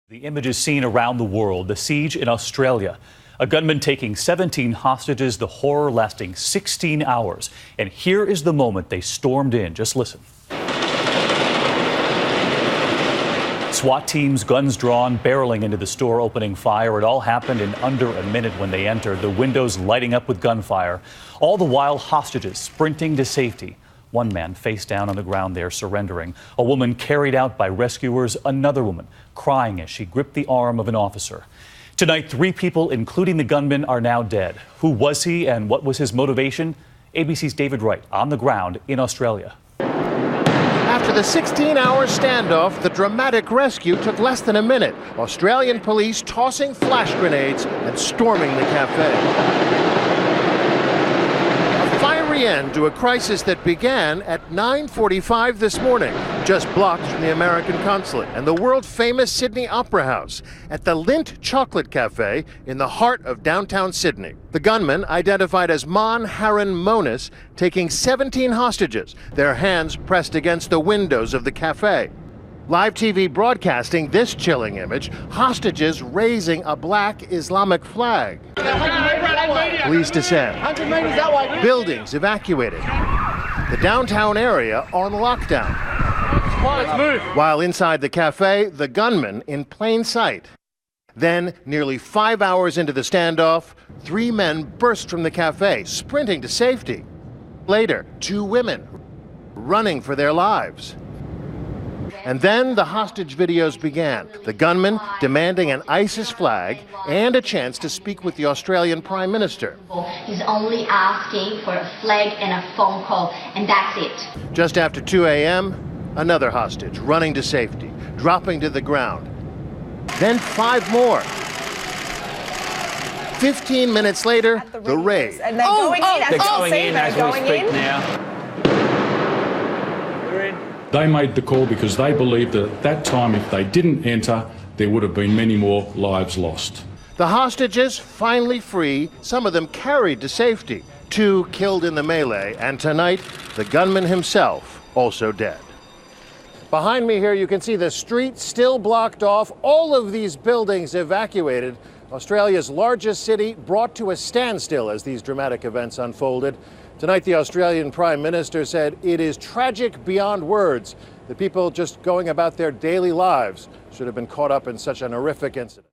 The images seen around the world, the siege in Australia. A gunman taking 17 hostages, the horror lasting 16 hours. And here is the moment they stormed in. Just listen. SWAT teams, guns drawn, barreling into the store, opening fire. It all happened in under a minute when they entered, the windows lighting up with gunfire. All the while, hostages sprinting to safety. One man face down on the ground there, surrendering. A woman carried out by rescuers, another woman crying as she gripped the arm of an officer. Tonight, 3 people, including the gunman, are now dead. Who was he and what was his motivation? ABC's David Wright on the ground in Australia. After the 16-hour standoff, the dramatic rescue took less than a minute. Australian police tossing flash grenades and storming the cafe. A fiery end to a crisis that began at 9:45 this morning, just blocks from the American consulate and the world-famous Sydney Opera House at the Lindt Chocolate Cafe in the heart of downtown Sydney. The gunman, identified as Mon Haran Monis, taking 17 hostages, their hands pressed against the windows of the cafe. Live TV broadcasting this chilling image, hostages raising a black Islamic flag. Police descend. Buildings evacuated. The downtown area on lockdown. Let's move. While inside the cafe, the gunman in plain sight. Then, nearly 5 hours into the standoff, 3 men burst from the cafe, sprinting to safety. Later, 2 women running for their lives. And then the hostage videos began. The gunman demanding an ISIS flag and a chance to speak with the Australian Prime Minister. He's only asking for a flag and a phone call, and that's it. Just after 2 a.m., another hostage running to safety, dropping to the ground. Then 5 more. 15 minutes later, the raid. And they're going in as we speak now. They made the call because they believed that at that time, if they didn't enter, there would have been many more lives lost. The hostages finally free, some of them carried to safety. 2 killed in the melee, and tonight, the gunman himself also dead. Behind me here, you can see the street still blocked off, all of these buildings evacuated. Australia's largest city brought to a standstill as these dramatic events unfolded. Tonight, the Australian Prime Minister said it is tragic beyond words that people just going about their daily lives should have been caught up in such an horrific incident.